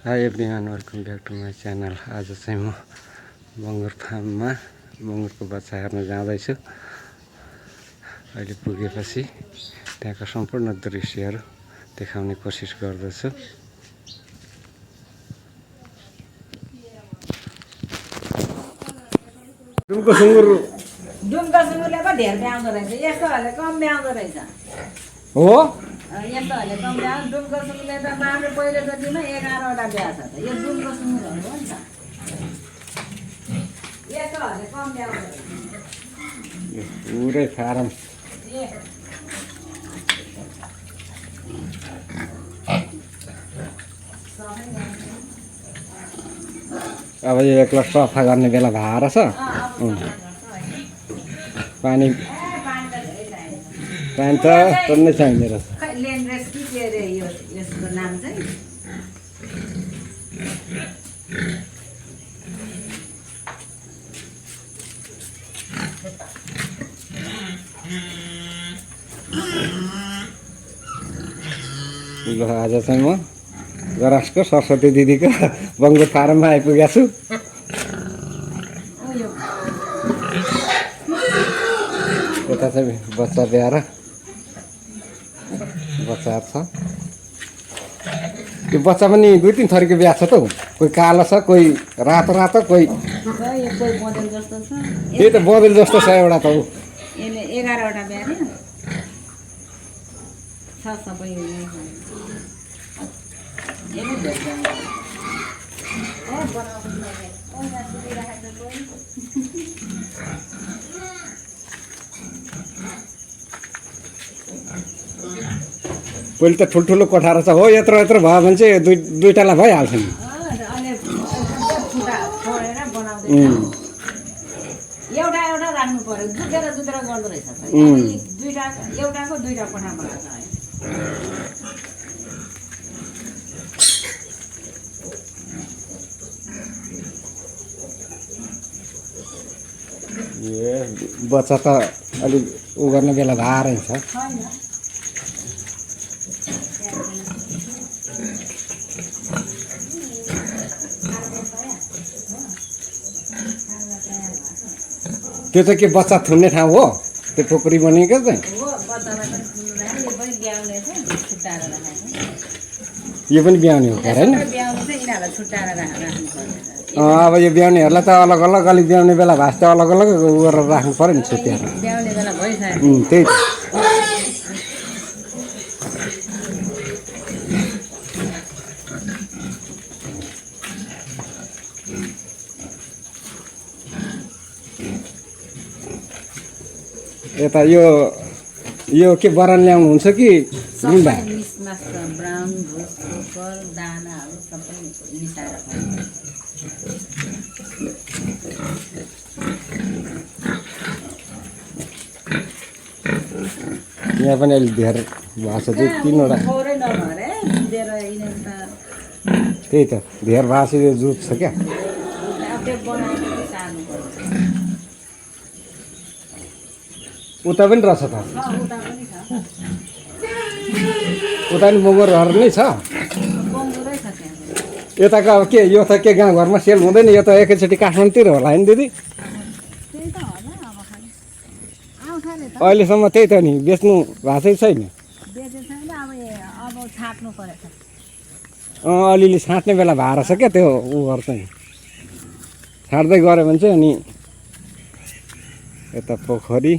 High everyone, welcome back to my channel. आज चाहिँ म बङ्गुर फार्ममा बङ्गुरको बच्चा हेर्न जाँदैछु। अहिले पुगेपछि त्यहाँको सम्पूर्ण दृश्यहरू देखाउने कोसिस गर्दछु। डुम्को सुँगुर सुँगुरले पो धेर ब्याउँदो रहेछ, यस्तोहरूले कम ब्याउँदो रहेछ। हो। यस्तोहरूले कम ब्याउँछ। डुम्को सुँगुरले त मार्नु पहिलो जतिमा 11वटा ब्याएको छ त। यो डुम्को सुँगुरहरू हो नि त। यस्तोहरूले कम ब्याउँदो रहेछ। पुरै फारम अब यो एकलाई सफा गर्ने बेला भएर छ। पानी त टन्नै चाहिने रहेछ। लेन्ड्रेस कि के अरे यसको नाम चाहिँ आज चाहिँ म गरासको सरस्वती दिदीको बङ्गुर फारममा आइपुगेको छु। यता चाहिँ बच्चा ब्याएर बच्चाहरू छ। त्यो बच्चा पनि 2-3 थरीको ब्या छ त हौ। कोही कालो छ, कोही रातो रातो, कोही बदल जस्तो छ। त्यही त बदल जस्तो छ एउटा त हौ। यसले 11वटा ब्यायो छ सबै। पहिले त ठुल्ठुलो कोठारो छ हो। यत्रो यत्रो भयो भने चाहिँ दुईटालाई भइहाल्छ नि। एउटा एउटा राख्नु पर्यो, जुतेर गर्दो रहेछ। एउटाको 2टा कोठा बनाएको छ। ए बच्चा त अलिक उ गर्ने बेला भारै छ। त्यो चाहिँ के बच्चा थुन्ने ठाउँ हो? त्यो टोकरी बनेको चाहिँ यो पनि ब्याउने हो क्या होइन? अब यो ब्याउनेहरूलाई त अलग अलग अलिक ब्याउने बेला भाष त अलग अलग गरेर राख्नु पऱ्यो नि छुट्याएर। त्यही त। यता यो के बरान ल्याउनुहुन्छ कि गुन्डा? ब्राउन भुस दानाहरू सबै मिसाएर यहाँ पनि अलिक धेरै भएको छ। 2-3वटा त्यही त धेर भएको छ। यो जुट छ क्या। उता पनि रहेछ त। उता पनि बङ्गुरहरू नै छ। यताको अब के यो त के गाउँघरमा सेल हुँदैन? यो त एकैचोटि काठमाडौँतिर होला नि दिदी? अहिलेसम्म त्यही त नि, बेच्नु भएको छैन। अलिअलि छाँट्ने बेला भएर छ क्या त्यो उहरू चाहिँ। छाड्दै गऱ्यो भने चाहिँ अनि यता पोखरी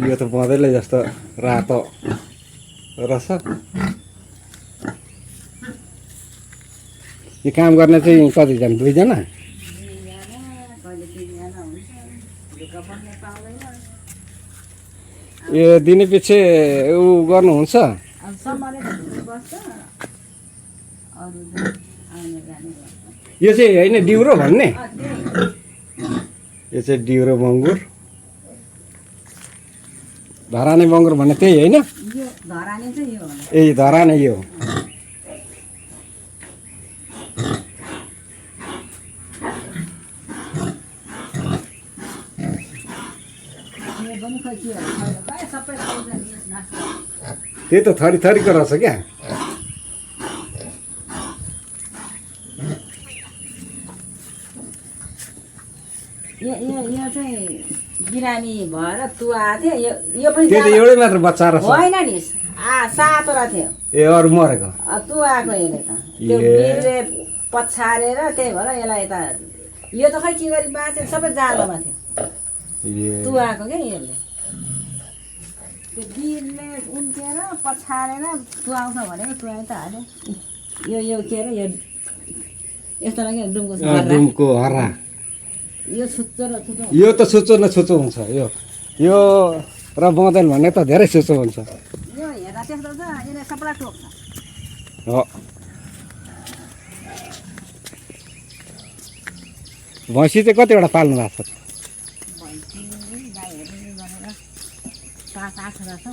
यो त बँदेलै जस्तो रातो रहेछ। यो काम गर्ने चाहिँ कतिजना? 2जना? यो दिने पछि उ गर्नुहुन्छ? यो चाहिँ होइन डिउरो भन्ने? यो चाहिँ डिउरो बङ्गुर। धराने बङ्गुर भन्ने त्यही होइन? धराने चाहिँ यो हो। ए धराने यो पनि खोइ के हो खै सबै त्यही त थरी थरीको रहेछ क्या यो चाहिँ बिरामी भएर तुवा थियो यो पनि त्यो त एउटै मात्र बच्चा रहेछ होइन नि सातवटा थियो ए अरू मरेको तुवाको यसले त त्यो बिरले पछारेर त्यही भएर यसलाई यता यो त खै के गरी बाँचेको सबै जालोमा थियो तुवाको क्या यसले त्यो बिरले उम्केर पछारेर तुवाउँछ भनेको तुवाइ त हाल्यो यो के अरे यो यस्तो लाग्यो डुमको हर्रा यो छुच्चो र छुच्चो यो त छुच्चो न छुच्चो हुन्छ यो र बँदेल भन्ने त धेरै छुच्चो हुन्छ यो हेर्दा त्यस्तो छ यसले सबैलाई टोक्छ हो भैँसी चाहिँ कतिवटा पाल्नु भएको छ भैँसी गाईहरू गरेर 5-8 हजार छ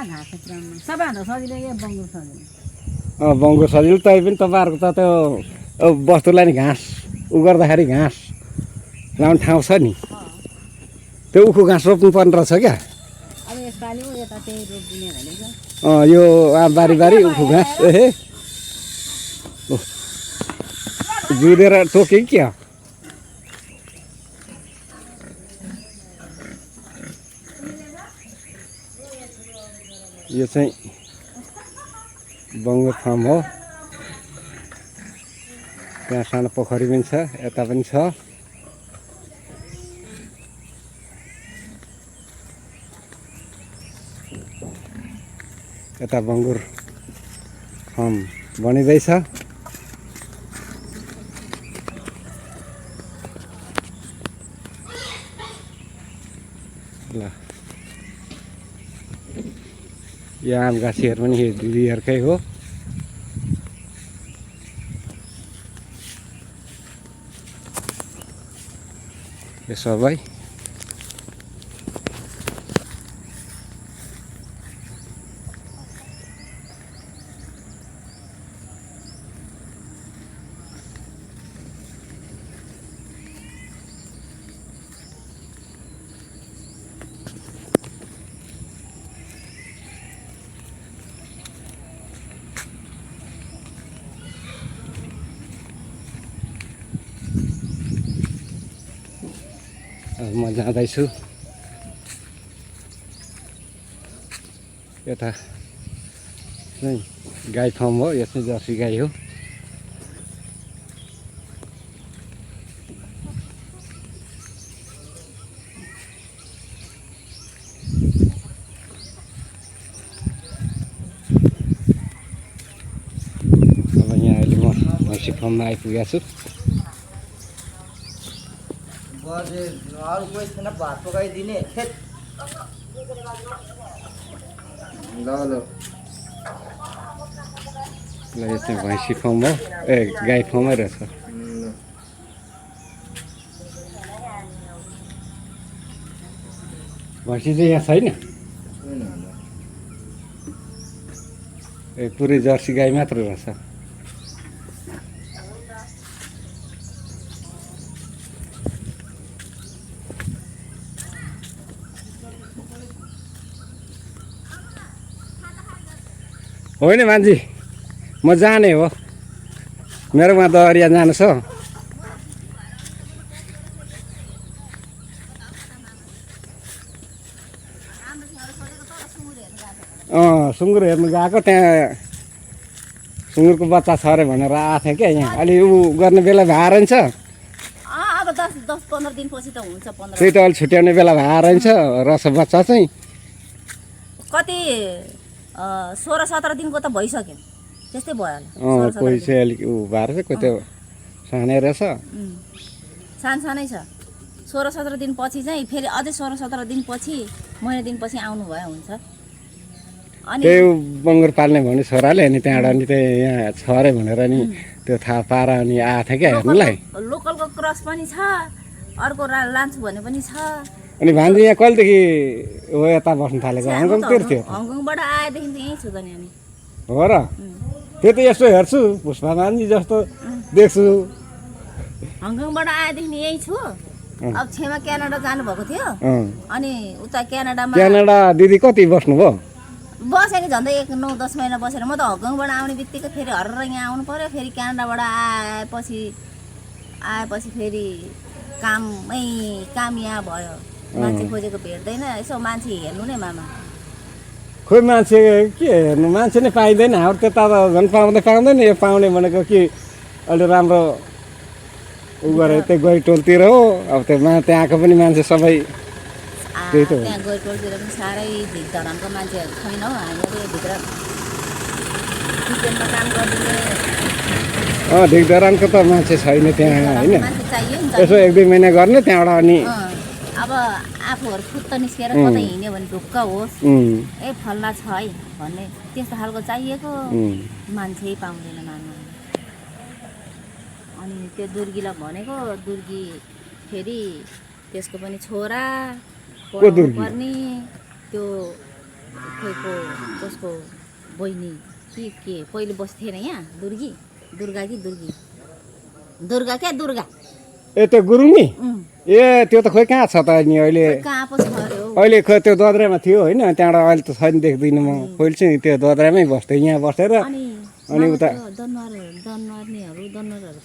घाँस पुऱ्याउनु सबैभन्दा सजिलो यो बङ्गुर सजिलो बङ्गुर सजिलो तै पनि तपाईँहरूको त त्यो बस्तुलाई नि घाँस उ गर्दाखेरि घाँस लाउने ठाउँ छ नि त्यो उखु घाँस रोप्नु पर्ने रहेछ क्या अब यसपालि यता त्यही रोपिदिने भनेको यो बारी बारी उखु घाँस ए जुरेर टोके क्या यो चाहिँ बङ्गुर फार्म हो त्यहाँ सानो पोखरी पनि छ यता पनि छ यता बङ्गुर फार्म बनिँदैछ ल यो आम गाछीहरू पनि दिदीहरूकै हो यो सबै म जाँदैछु यता चाहिँ गाई फार्म हो यो चाहिँ जर्सी गाई हो अब यहाँ अहिले म भैँसी फार्ममा आइपुगेको छु अरू कोही छैन भात पकाइदिने खेत ल यो चाहिँ भैँसी फार्म हो ए गाई फार्मै रहेछ भैँसी चाहिँ यहाँ छैन ए पुरै जर्सी गाई मात्र रहेछ होइन मान्छे म जाने हो मेरोमा दरिया जानु छ सुँगुर हेर्नु गएको त्यहाँ सुँगुरको बच्चा छ अरे भनेर आएको थिएँ क्या यहाँ अलि ऊ गर्ने बेला भए रहन्छ अब 10-15 दिनपछि त हुन्छ 15 त्यही त अलि छुट्याउने बेला भए रहन्छ रस बच्चा चाहिँ कति 16-17 दिनको त भइसक्यो त्यस्तै भयो होला कोही चाहिँ अलिक ऊ भएर चाहिँ कोही त सानै रहेछ सानै छ 16-17 दिनपछि चाहिँ फेरि अझै 16-17 दिनपछि महिना दिनपछि आउनु भयो हुन्छ अनि त्यही बङ्गुर पाल्ने भने छोराले अनि त्यहाँबाट अनि त्यही यहाँ छ अरे भनेर नि त्यो थाहा पाएर अनि आएको थिएँ क्या हेर्नुलाई लोकलको क्रस पनि छ अर्को लान्छु भने पनि छ अनि भान्जी यहाँ कहिलेदेखि हो यता बस्नु थालेको हङकङतिर थियो हङकङबाट आएदेखि त यहीँ छु त नि अनि हो र त्यो त यसो हेर्छु पुष्पा भान्जी जस्तो देख्छु हङकङबाट आएदेखि यहीँ छु अब छेमा क्यानाडा जानुभएको थियो अनि उता क्यानाडामा क्यानाडा दिदी कति बस्नुभयो बसेँ नि झन्डै 9-10 महिना बसेर म त हङकङबाट आउने बित्तिकै फेरि हर्र यहाँ आउनु पर्यो फेरि क्यानाडाबाट आएपछि फेरि काम यहाँ भयो मान्छे खोजेको भेट्दैन यसो मान्छे हेर्नु नै मामा खोइ मान्छे के हेर्नु मान्छे नै पाइँदैन हाम्रो त्यता त झन् पाउँदैन यो पाउने भनेको कि अलि राम्रो उ गरे त्यो गैटोलतिर हो अब त्यहाँको पनि मान्छे सबै त्यही त हो त्यहाँ गैटोलतिर पनि साह्रै धिक धरानको मान्छेहरू छैन हौ हामीहरू भित्र किचनमा काम गरिदिने ढिक धरानको त मान्छे छैन त्यहाँ होइन मान्छे चाहियो नि यसो 1-2 महिना गर्ने त्यहाँबाट अनि अब आफूहरू फुत्त निस्केर कतै हिँड्यो भने ढुक्क होस् ए फल्ला छ है भन्ने त्यस्तो खालको चाहिएको मान्छे पाउँदैन मान्नु अनि त्यो दुर्गीलाई भनेको दुर्गी फेरि त्यसको पनि छोरा पर्ने त्यो खोइको कसको बहिनी के पहिले बस्थेन यहाँ दुर्गा ए त्यो गुरुङनी ए त्यो त खोइ कहाँ छ त नि अहिले कहाँ पो छ अरे हौ अहिले खोइ त्यो दद्रामा थियो होइन त्यहाँबाट अहिले त छैन देख्दिनँ म पहिले चाहिँ त्यो दद्रामै बस्थेँ यहाँ बसेर अनि उता दनवारहरू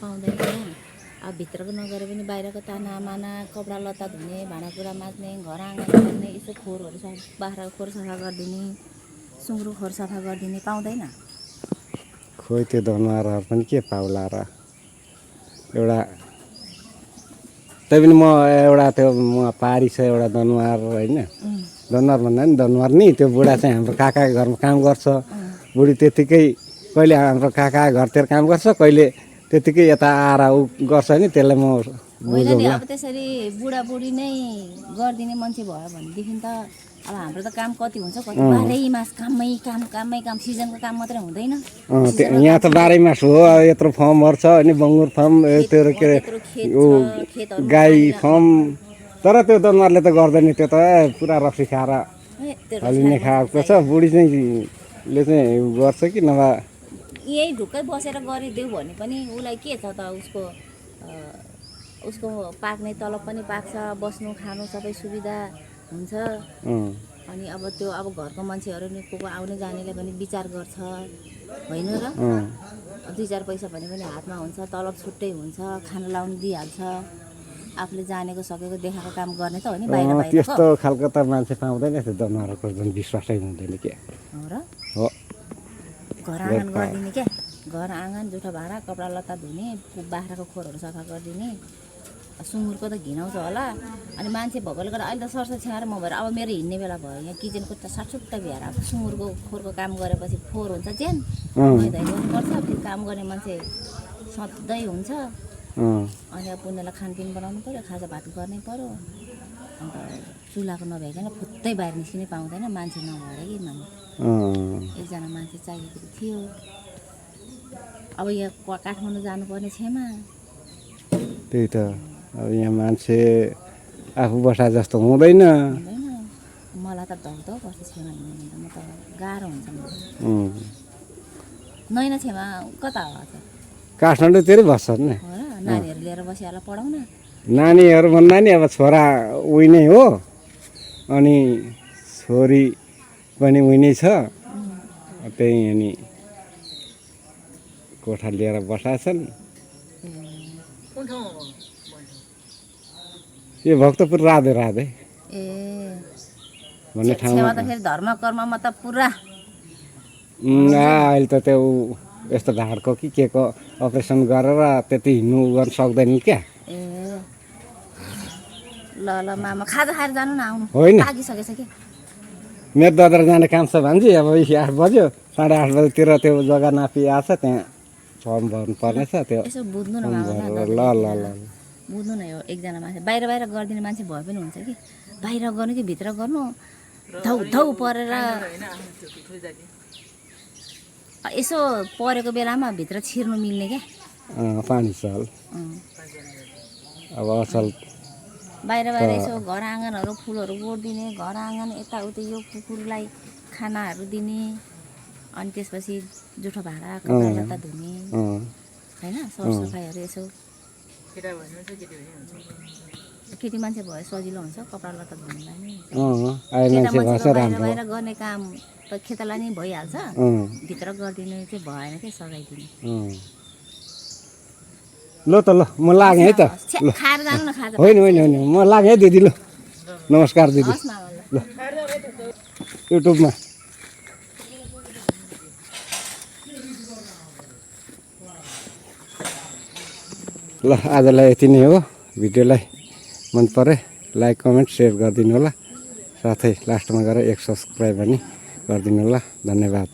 पाउँदैन अब भित्रको नगरे पनि बाहिरको ताना माना कपडा लत्ता धुने भाँडाकुँडा माझ्ने घर आँगन गर्ने यसो खोरहरू बाख्राको खोर सफा गरिदिने सुँगुरको खोर सफा गरिदिने पाउँदैन खोइ त्यो दनवारहरू पनि के पाउला र एउटा तै पनि म एउटा त्यो म पारी छ एउटा दनवार होइन दनवार भन्दा नि दनवार नि त्यो बुढा चाहिँ हाम्रो काकाको घरमा काम गर्छ बुढी त्यत्तिकै कहिले हाम्रो काका घरतिर काम गर्छ कहिले त्यत्तिकै यता आएर उ गर्छ नि त्यसलाई म बुझौँला अब त्यसरी बुढाबुढी नै गरिदिने मान्छे भयो भनेदेखि त अब हाम्रो त काम कति हुन्छ कति बाह्रै मास काममै काम सिजनको काम मात्रै हुँदैन यहाँ त 12 मास हो यत्रो फर्महरू छ अनि बङ्गुर फर्म त्यो के अरे गाई फर्म तर त्यो दनवारले त गर्दैन त्यो त पुरा रक्सी खाएर हलिने खाएको छ बुढी चाहिँ गर्छ कि नभए यही ढुक्कै बसेर गरिदेऊ भने पनि उसलाई के छ त उसको पाक्ने तलब पनि पाक्छ बस्नु खानु सबै सुविधा हुन्छ अनि अब त्यो अब घरको मान्छेहरू नि को आउने जानेले पनि विचार गर्छ होइन र 2-4 पैसा भने पनि हातमा हुन्छ तलब छुट्टै हुन्छ खाना लाउनु दिइहाल्छ आफूले जानेको सकेको देखाएको काम गर्ने त हो नि बाहिर त्यस्तो खालको त मान्छे पाउँदैन त्यो दनवारको जुन विश्वासै हुँदैन के हो घर आँगन गरिदिने क्या घर आँगन जुठो भाँडा कपडा लत्ता धुने बाख्राको खोरहरू सफा गरिदिने सुँगुरको त घिनाउँछ होला अनि मान्छे भएकोले गर्दा अहिले त सरसर छ्याएर म भएर अब मेरो हिँड्ने बेला भयो यहाँ किचनको त साटसुट्टा भ्याएर अब सुँगुरको खोरको काम गरेपछि फोहोर हुन्छ ज्यान मैदाइ गर्नुपर्छ फेरि काम गर्ने मान्छे सधैँ हुन्छ अनि अब पुण्यलाई खानपिन बनाउनु पऱ्यो खाजा भात गर्नै पऱ्यो अन्त चुल्हाको नभइकन फुत्तै बाहिर निस्किनै पाउँदैन मान्छे नभएर कि एकजना मान्छे चाहिएको थियो अब यहाँ काठमाडौँ जानुपर्ने छेमा त्यही त अब यहाँ मान्छे आफू बसा जस्तो हुँदैन मलाई त धौधौ पर्छ छेमा हिँड्नु म त गाह्रो हुन्छ नैना छेमा कता हो काठमाडौँतिरै बस्छन् नि नानीहरू लिएर बसिहाल्छ पढाउन नानीहरू भन्दा नि अब छोरा उही नै हो अनि छोरी पनि उही नै छ त्यही अनि कोठा लिएर बसाछन् यो भक्तपुर राधे ए भन्ने ठाउँमा त फेरि धर्म कर्ममा त पुरा अहिले त त्यो यस्तो ढाडको कि के को अपरेसन गरेर त्यति हिँड्नु गर्न सक्दैन क्या ए ल मामा खाजा खाएर जानु न आउनु होइन लागिसकेछ कि मेरो दादा जाने काम छ भान्जी अब 8 बज्यो 8:30 बजीतिर त्यो जग्गा नापिआएको छ त्यहाँ फर्म भर्नु पर्नेछ त्यो यसो बुझ्नु न ल बुझ्नु न यो एकजना मान्छे बाहिर गरिदिने मान्छे भए पनि हुन्छ कि बाहिर गर्नु कि भित्र गर्नु धौ परेर यसो परेको बेलामा भित्र छिर्नु मिल्ने क्या पानी चल अब असल बाहिर यसो घर आँगनहरू फुलहरू गोडिदिने घर आँगन यताउति यो कुकुरलाई खानाहरू दिने अनि त्यसपछि जुठो भाँडा कपडा लत्ता धुने होइन सरसफाइहरू यसो केटी मान्छे भए सजिलो हुन्छ कपडा लत्ता धुनुलाई नि आए केटा मान्छे भएछ मान्छेको बाहिर राम्रो बाहिर गर्ने काम त खेताला नै भइहाल्छ भित्र गरिदिनु चाहिँ भएन कि सघाइदिनु ल त ल म लागेँ है त ल खाएर जानु न खाजा होइन होइन होइन म लागेँ है दिदी ल नमस्कार दिदी हस् मामा ल युट्युबमा ल आजलाई यति नै हो भिडियोलाई मन परे लाइक कमेन्ट सेयर गरिदिनु होला साथै लास्टमा गएर 1 सब्सक्राइब पनि गरिदिनु होला धन्यवाद।